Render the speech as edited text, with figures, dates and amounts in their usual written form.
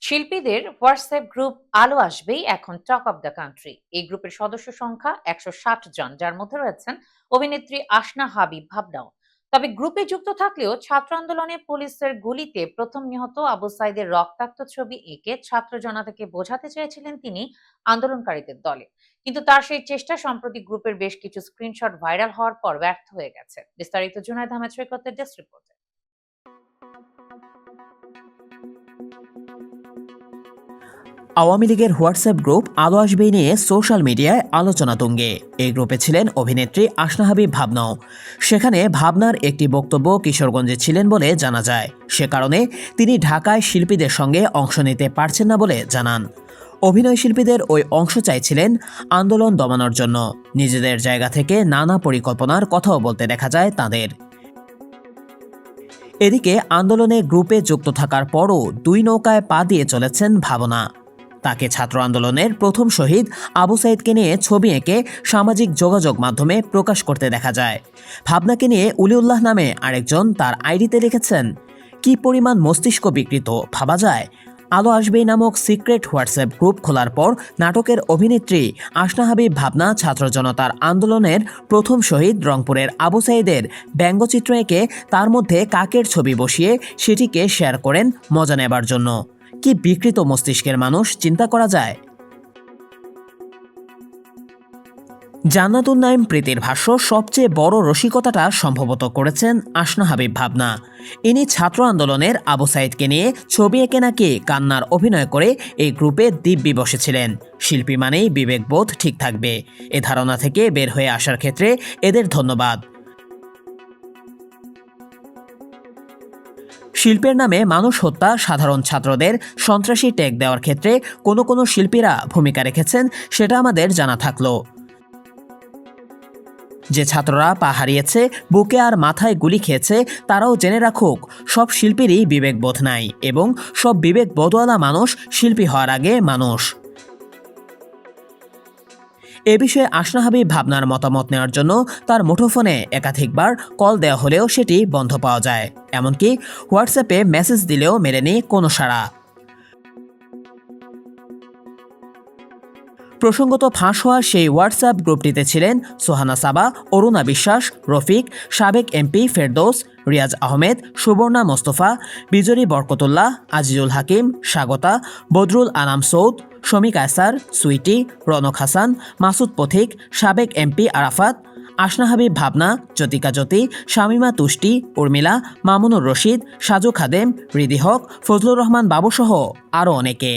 শিল্পীদের WhatsApp group আলো আসবেই এখন টক অব দ্য কান্ট্রি। এই গ্রুপের সদস্য সংখ্যা 160 জন, যার মধ্যে রয়েছেন অভিনেত্রী আসনা হাবিব ভাবনাও। তবে গ্রুপে যুক্ত থাকলেও ছাত্র আন্দোলনে পুলিশের গুলিতে প্রথম নিহত আবু সাইদের রক্তাক্ত ছবি এঁকে ছাত্র জনতাকে বোঝাতে চেয়েছিলেন তিনি আন্দোলনকারীদের দলে। কিন্তু তার সেই চেষ্টা সম্প্রতি গ্রুপের বেশ কিছু স্ক্রিনশট ভাইরাল হওয়ার পর ব্যর্থ হয়ে গেছে। বিস্তারিত জুনায়েদ আহমেদ সৈকতের ডেস্ক রিপোর্টে। আওয়ামী লীগের হোয়াটসঅ্যাপ গ্রুপ আলো আসবেই নিয়ে সোশ্যাল মিডিয়ায় আলোচনা তুঙ্গে। এই গ্রুপে ছিলেন অভিনেত্রী আসনা হাবিব ভাবনাও। সেখানে ভাবনার একটি বক্তব্য কিশোরগঞ্জে ছিলেন বলে জানা যায়। সে কারণে তিনি ঢাকায় শিল্পীদের সঙ্গে অংশ নিতে পারছেন না বলে জানান। অভিনয় শিল্পীদের ওই অংশ চাইছিলেন আন্দোলন দমানোর জন্য। নিজেদের জায়গা থেকে নানা পরিকল্পনার কথাও বলতে দেখা যায় তাদের। এদিকে আন্দোলনে গ্রুপে যুক্ত থাকার পরও দুই নৌকায় পা দিয়ে চলেছেন ভাবনা। তাকে ছাত্র আন্দোলনের প্রথম শহীদ আবু সাইদকে নিয়ে ছবি এঁকে সামাজিক যোগাযোগ মাধ্যমে প্রকাশ করতে দেখা যায়। ভাবনাকে নিয়ে উলিউল্লাহ নামে আরেকজন তার আইডিতে লিখেছেন, কি পরিমাণ মস্তিষ্ক বিকৃত ভাবা যায়। আলো আসবেই নামক সিক্রেট হোয়াটসঅ্যাপ গ্রুপ খোলার পর নাটকের অভিনেত্রী আসনা হাবিব ভাবনা ছাত্র জনতার আন্দোলনের প্রথম শহীদ রংপুরের আবু সাইদের ব্যঙ্গচিত্র এঁকে তার মধ্যে কাকের ছবি বসিয়ে সেটিকে শেয়ার করেন মজা নেবার জন্য। কি বিকৃত মস্তিষ্কের মানুষ, চিন্তা করা যায়। জান্নাতুন নাইম প্রীতির ভাষ্য, সবচেয়ে বড় রসিকতাটা সম্ভবত করেছেন আসনা হাবিব ভাবনা। ইনি ছাত্র আন্দোলনের আবু সাইদকে নিয়ে ছবি এঁকে নাকি কান্নার অভিনয় করে এই গ্রুপে দিব্যি বসেছিলেন। শিল্পী মানেই বিবেকবোধ ঠিক থাকবে, এ ধারণা থেকে বের হয়ে আসার ক্ষেত্রে এদের ধন্যবাদ। শিল্পের নামে মানুষ হত্যা, সাধারণ ছাত্রদের সন্ত্রাসী ট্যাগ দেওয়ার ক্ষেত্রে কোনো কোনো শিল্পীরা ভূমিকা রেখেছেন, সেটা আমাদের জানা থাকলো। যে ছাত্ররা পা হারিয়েছে, বুকে আর মাথায় গুলি খেয়েছে, তারাও জেনে রাখুক সব শিল্পীরই বিবেকবোধ নাই এবং সব বিবেকবোধওয়ালা মানুষ শিল্পী হওয়ার আগে মানুষ। এ বিষয়ে আসনা হাবিব ভাবনার মতামত নেওয়ার জন্য তার মুঠোফোনে একাধিকবার কল দেওয়া হলেও সেটি বন্ধ পাওয়া যায়। এমনকি হোয়াটসঅ্যাপে মেসেজ দিলেও মেলেনি কোনো সাড়া। প্রসঙ্গত, ফাঁস হওয়া সেই হোয়াটসঅ্যাপ গ্রুপটিতে ছিলেন সোহানা সাবা, অরুণা বিশ্বাস, রফিক, সাবেক এমপি ফেরদৌস, রিয়াজ আহমেদ, সুবর্ণা মোস্তফা, বিজরি বরকতুল্লাহ, আজিজুল হাকিম, স্বাগতা, বদরুল আনাম সৌদ, শমী কায়সার, সুইটি, রনক হাসান, মাসুদ পথিক, সাবেক এমপি আরাফাত, আসনা হাবিব ভাবনা, জ্যোতিকা জ্যোতি, শামিমা তুষ্টি, উর্মিলা, মামুনুর রশিদ, সাজু খাদেম, হৃদি হক, ফজলুর রহমান বাবুসহ আরও অনেকে।